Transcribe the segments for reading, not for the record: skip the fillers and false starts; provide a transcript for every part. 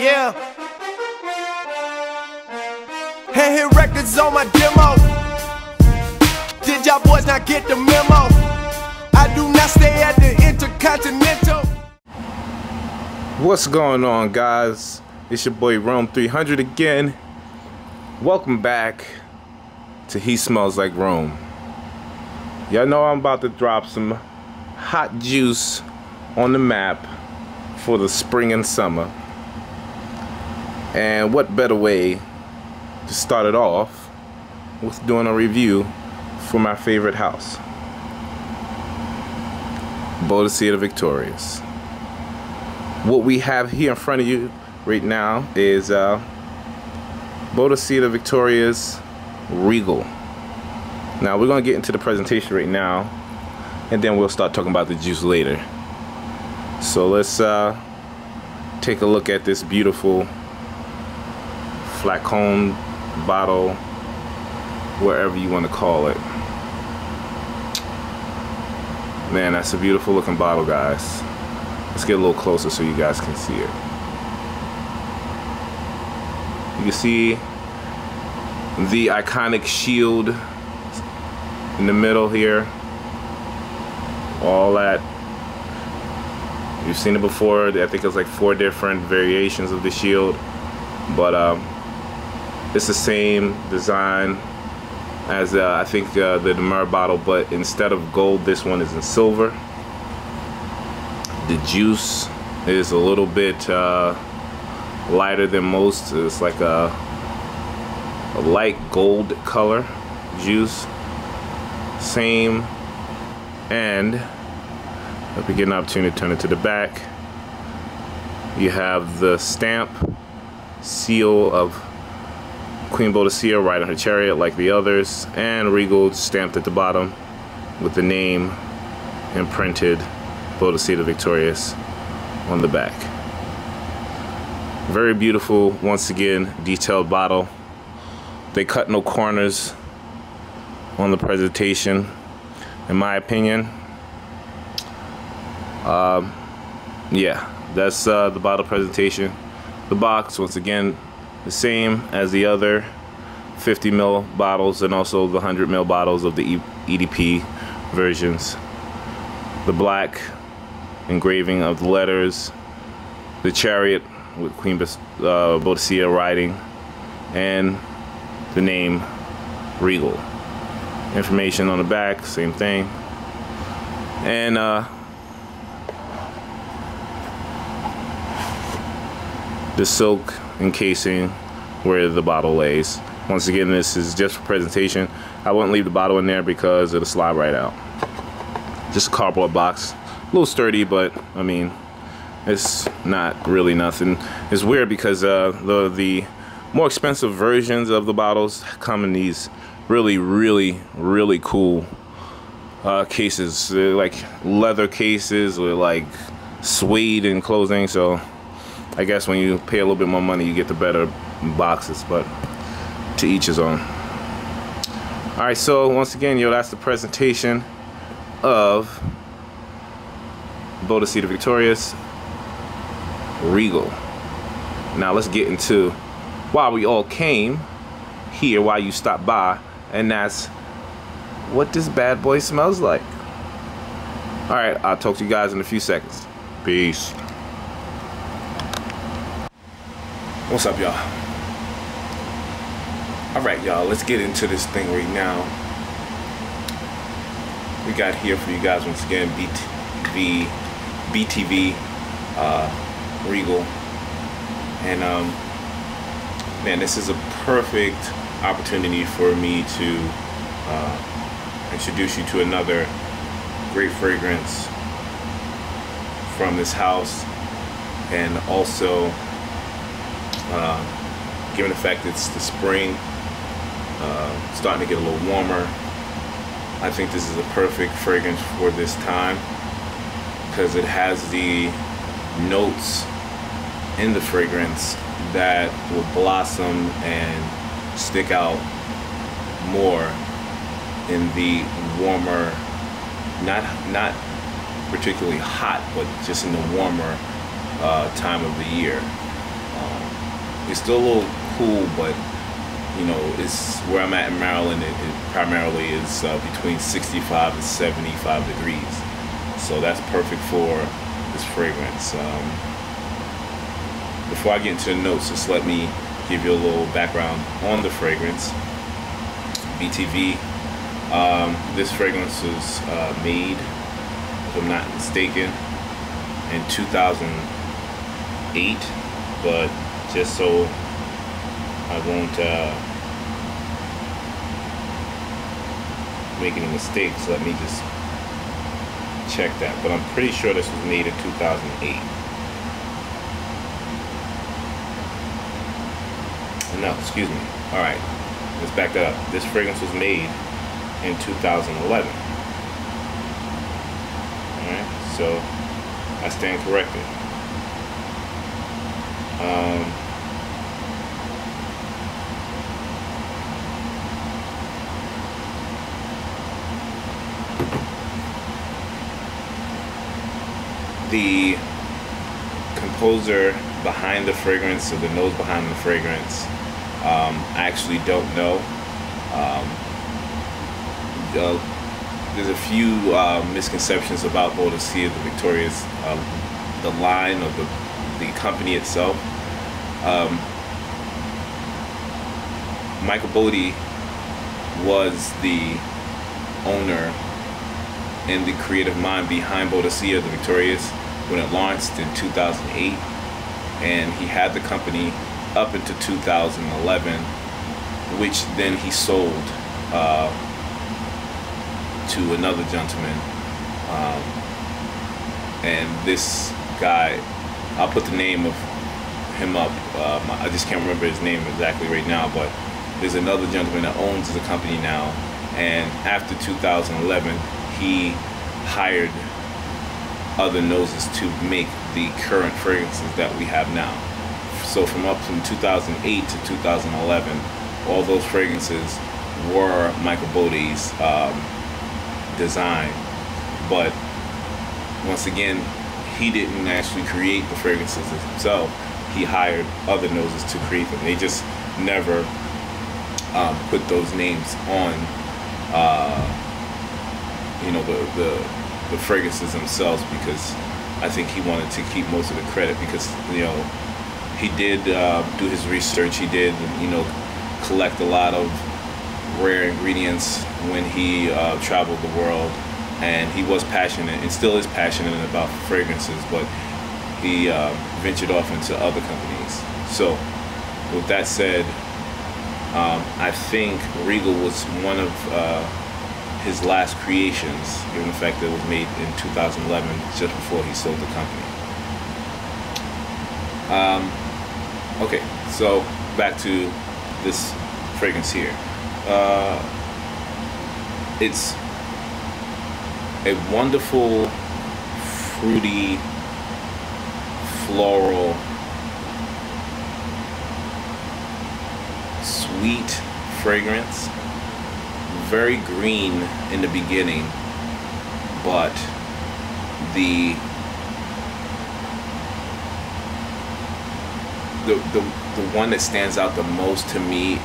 Yeah. Hand hit records on my demo. Did y'all boys not get the memo? I do not stay at the Intercontinental. What's going on, guys? It's your boy Rome 300 again. Welcome back to He Smells Like Rome. Y'all know I'm about to drop some hot juice on the map for the spring and summer. And what better way to start it off with doing a review for my favorite house, Boadicea the Victorious. What we have here in front of you right now is Boadicea the Victorious Regal. Now we're gonna get into the presentation right now, and then we'll start talking about the juice later. So let's take a look at this beautiful Blackcomb bottle, wherever you want to call it. Man, that's a beautiful looking bottle, guys. Let's get a little closer so you guys can see it. You can see the iconic shield in the middle here. All that. You've seen it before. I think it's like 4 different variations of the shield, but it's the same design as I think the Demur bottle, but instead of gold, this one is in silver. The juice is a little bit lighter than most. It's like a light gold color juice. Same, and if we get an opportunity to turn it to the back, you have the stamp seal of Queen Boadicea riding her chariot like the others, and Regal stamped at the bottom with the name imprinted, Boadicea the Victorious, on the back. Very beautiful, once again, detailed bottle. They cut no corners on the presentation, in my opinion. Yeah, that's the bottle presentation. The box, once again, the same as the other 50 ml bottles and also the 100 ml bottles of the EDP versions. The black engraving of the letters, the chariot with Queen Boadicea riding, and the name Regal. Information on the back, same thing. And the silk encasing where the bottle lays. Once again, this is just for presentation. I wouldn't leave the bottle in there because it'll slide right out. Just a cardboard box, a little sturdy, but I mean, it's not really nothing. It's weird because the more expensive versions of the bottles come in these really cool cases. They're like leather cases with like suede enclosing, so I guess when you pay a little bit more money, you get the better boxes, but to each his own. All right, so once again, that's the presentation of Boadicea the Victorious Regal. Now let's get into why we all came here, why you stopped by, and that's what this bad boy smells like. All right, I'll talk to you guys in a few seconds. Peace. What's up, y'all? Alright, y'all, let's get into this thing right now. We got here for you guys once again BTV Regal. And man, this is a perfect opportunity for me to introduce you to another great fragrance from this house, and also given the fact it's the spring, starting to get a little warmer, I think this is a perfect fragrance for this time because it has the notes in the fragrance that will blossom and stick out more in the warmer, not particularly hot, but just in the warmer time of the year. It's still a little cool, but you know, it's where I'm at in Maryland. It primarily is between 65 and 75 degrees, so that's perfect for this fragrance. Before I get into the notes, just let me give you a little background on the fragrance. BTV. This fragrance was made, if I'm not mistaken, in 2008, but just so I won't make any mistakes, let me just check that. But I'm pretty sure this was made in 2008. No, excuse me. Alright, let's back that up. This fragrance was made in 2011. Alright, so I stand corrected. The composer behind the fragrance, or the nose behind the fragrance, I actually don't know. There's a few misconceptions about Boadicea the Victorious, the line of the company itself. Michael Bodie was the owner and the creative mind behind Boadicea the Victorious when it launched in 2008, and he had the company up into 2011, which then he sold to another gentleman, and this guy, I'll put the name of him up, I just can't remember his name exactly right now, but there's another gentleman that owns the company now, and after 2011 he hired other noses to make the current fragrances that we have now. So from 2008 to 2011, all those fragrances were Michael Bodie's design, but once again, he didn't actually create the fragrances himself. He hired other noses to create them. They just never put those names on you know, the fragrances themselves, because I think he wanted to keep most of the credit, because, you know, he did do his research. He did, you know, collect a lot of rare ingredients when he traveled the world, and he was passionate and still is passionate about fragrances, but he ventured off into other companies. So with that said, I think Regal was one of his last creations, given the fact that it was made in 2011, just before he sold the company. Okay, so back to this fragrance here. It's a wonderful, fruity, floral, sweet fragrance. Very green in the beginning, but the one that stands out the most to me,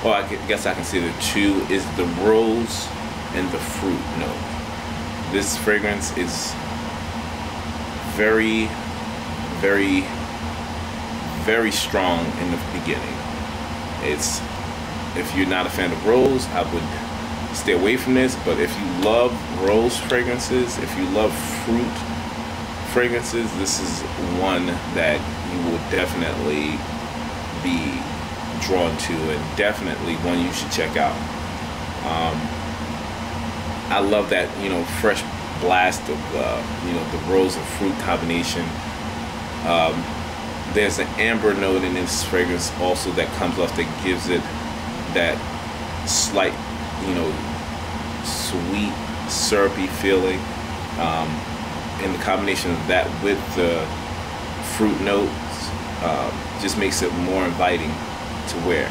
well, I guess I can say the two, is the rose and the fruit note. This fragrance is very, very, very strong in the beginning. It's, if you're not a fan of rose, I would stay away from this, but if you love rose fragrances, if you love fruit fragrances, this is one that you will definitely be drawn to, and definitely one you should check out. I love that, you know, fresh blast of you know, the rose and fruit combination. There's an amber note in this fragrance also that comes off, that gives it that slight, you know, sweet, syrupy feeling, and the combination of that with the fruit notes just makes it more inviting to wear.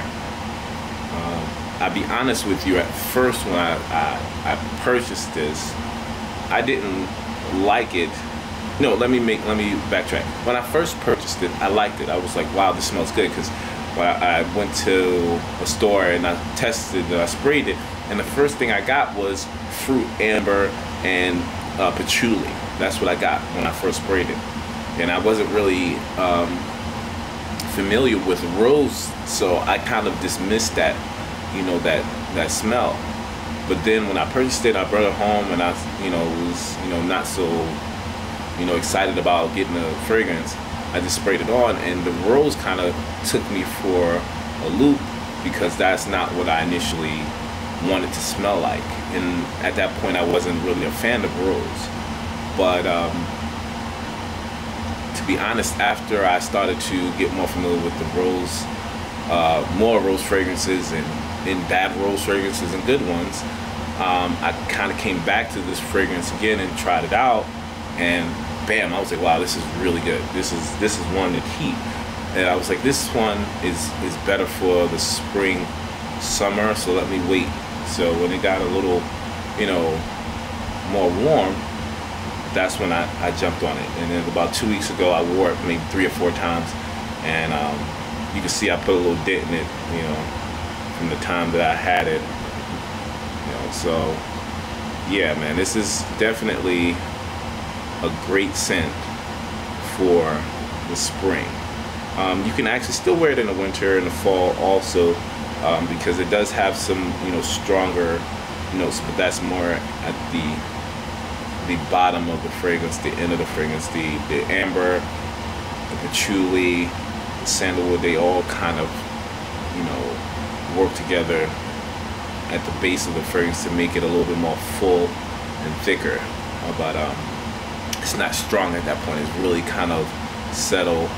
I'll be honest with you, at first when I purchased this, I didn't like it. No, let me backtrack. When I first purchased it, I liked it. I was like, wow, this smells good, because But I went to a store and I tested it, I sprayed it, and the first thing I got was fruit, amber, and patchouli. That's what I got when I first sprayed it. And I wasn't really familiar with rose, so I kind of dismissed that, you know, that smell. But then when I purchased it, I brought it home, and I, was, not so, excited about getting the fragrance. I just sprayed it on, and the rose kind of took me for a loop, because that's not what I initially wanted to smell like. And at that point, I wasn't really a fan of rose. But to be honest, after I started to get more familiar with the rose, more rose fragrances and bad rose fragrances and good ones, I kind of came back to this fragrance again and tried it out, and bam, I was like, wow, this is really good. This is one that heat. And I was like, this one is better for the spring, summer, so let me wait. So when it got a little, more warm, that's when I jumped on it. And then about 2 weeks ago, I wore it maybe 3 or 4 times, and you can see I put a little dent in it, from the time that I had it. So yeah, man, this is definitely a great scent for the spring. You can actually still wear it in the winter and the fall also, because it does have some, stronger notes, but that's more at the bottom of the fragrance, the end of the fragrance. The amber, the patchouli, the sandalwood, they all kind of, work together at the base of the fragrance to make it a little bit more full and thicker. But it's not strong at that point. It's really kind of settle.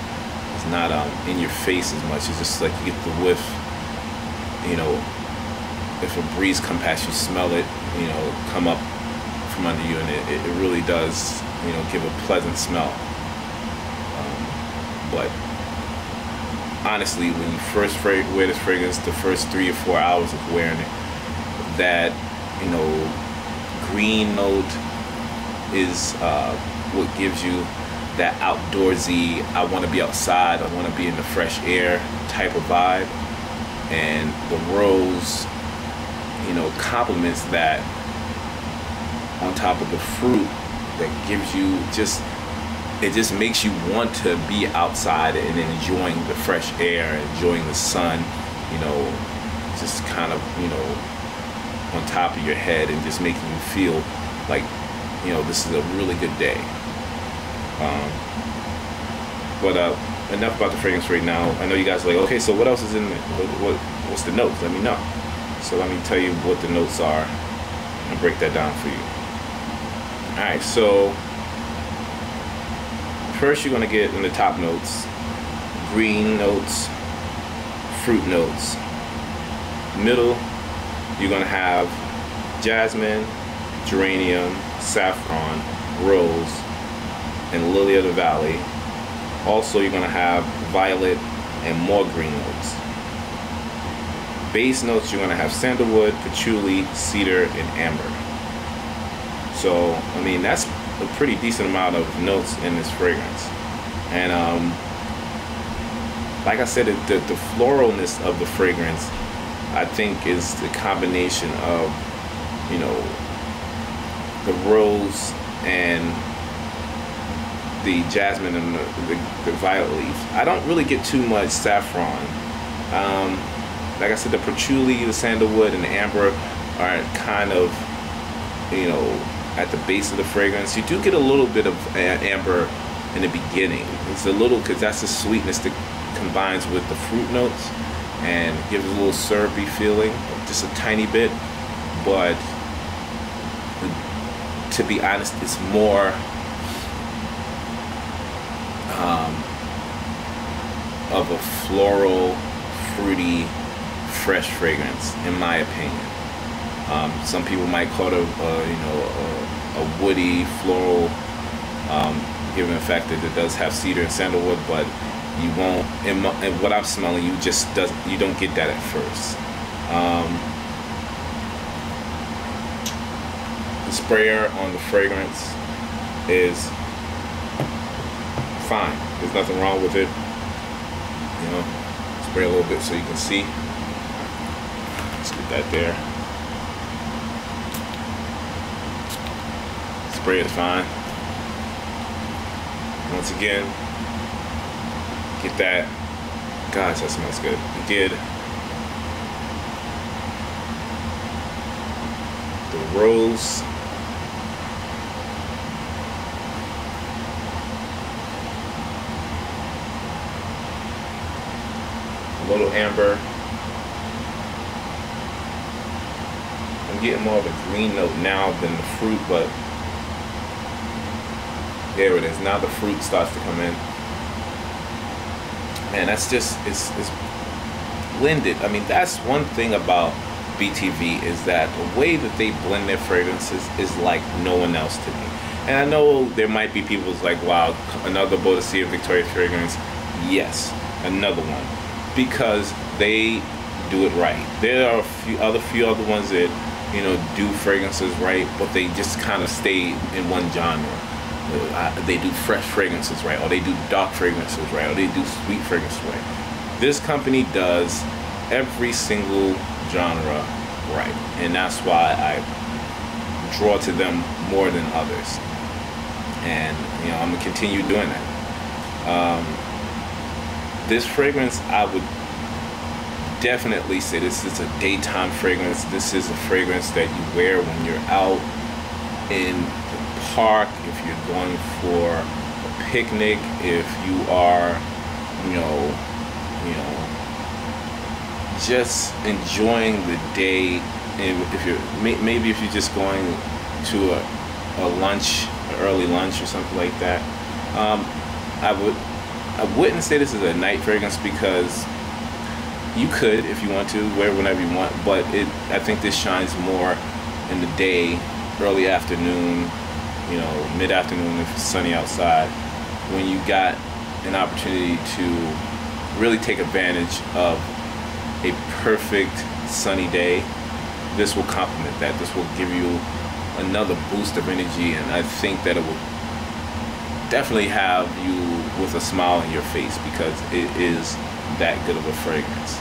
It's not in your face as much. It's just like you get the whiff. If a breeze come past you, smell it, come up from under you, and it really does, give a pleasant smell. But honestly, when you first wear this fragrance, the first 3 or 4 hours of wearing it, that green note is what gives you that outdoorsy, I want to be outside, I want to be in the fresh air type of vibe. And the rose, complements that on top of the fruit, that gives you it just makes you want to be outside and enjoying the fresh air, enjoying the sun, just kind of, on top of your head, and just making you feel like, this is a really good day. But enough about the fragrance right now. I know you guys are like, okay, so what else is in it? What's the notes? Let me know. So let me tell you what the notes are and break that down for you. Alright, so first you're going to get in the top notes, green notes, fruit notes. Middle, you're going to have jasmine, geranium, saffron, rose, and lily of the valley. Also, you're going to have violet and more green notes. Base notes, you're going to have sandalwood, patchouli, cedar, and amber. So, I mean, that's a pretty decent amount of notes in this fragrance. And like I said, the floralness of the fragrance, I think, is the combination of, the rose and the jasmine and the violet leaves. I don't really get too much saffron. Like I said, the patchouli, the sandalwood, and the amber are kind of, at the base of the fragrance. You do get a little bit of amber in the beginning. It's a little, because that's the sweetness that combines with the fruit notes and gives a little syrupy feeling, just a tiny bit. But to be honest, it's more of a floral, fruity, fresh fragrance, in my opinion. Some people might call it a woody, floral, given the fact that it does have cedar and sandalwood, but you won't, in what I'm smelling, you don't get that at first. The sprayer on the fragrance is fine. There's nothing wrong with it. It's spray a little bit so you can see. Let's get that there. Spray is fine. Once again, get that. Gosh, that smells good. We did the rose. A little amber. I'm getting more of a green note now than the fruit, but there it is. Now the fruit starts to come in. Man, that's just, it's blended. I mean, that's one thing about BTV, is that the way that they blend their fragrances is like no one else to me. And I know there might be people who's like, wow, another Boadicea Victoria fragrance. Yes, another one. Because they do it right. There are a few other ones that, you know, do fragrances right, but they just kind of stay in one genre. They do fresh fragrances right, or they do dark fragrances right, or they do sweet fragrances right. This company does every single genre right, and that's why I draw to them more than others. And you know, I'm gonna continue doing that. This fragrance, I would definitely say this is a daytime fragrance. This is a fragrance that you wear when you're out in the park, if you're going for a picnic, if you are, you know, just enjoying the day, and if you're maybe if you're just going to a lunch, an early lunch or something like that. I wouldn't say this is a night fragrance, because you could, if you want to, wear it whenever you want, but I think this shines more in the day, early afternoon, you know, mid-afternoon if it's sunny outside, when you got an opportunity to really take advantage of a perfect sunny day. This will complement that. This will give you another boost of energy, and I think that it will definitely have you with a smile on your face, because it is that good of a fragrance.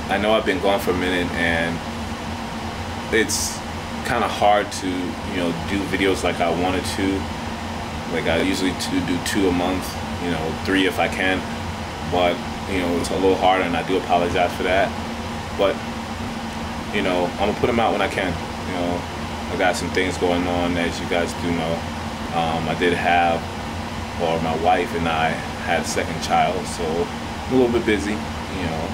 I know I've been gone for a minute, and it's kind of hard to, you know, do videos like I wanted to. Like I usually do 2 a month, you know, 3 if I can, but you know, it's a little harder, and I do apologize for that. But you know, I'm gonna put them out when I can. You know, I got some things going on, as you guys do know. I did have, or my wife and I had a second child, so I'm a little bit busy. You know,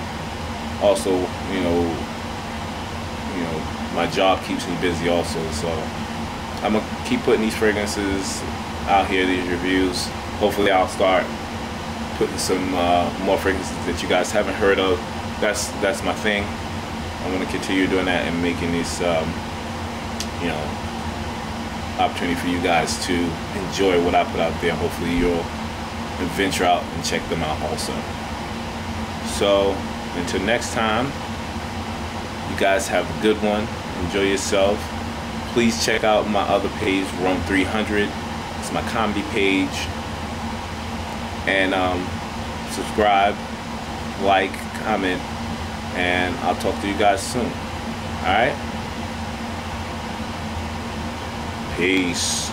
also, you know, my job keeps me busy also, so I'm gonna keep putting these fragrances out here, these reviews. Hopefully I'll start putting some more fragrances that you guys haven't heard of. That's my thing. I'm gonna continue doing that and making these you know, opportunity for you guys to enjoy what I put out there. Hopefully you'll venture out and check them out also. So until next time, you guys have a good one. Enjoy yourself. Please check out my other page, Rome 300. It's my comedy page. And subscribe, like, comment, and I'll talk to you guys soon. Alright? Peace.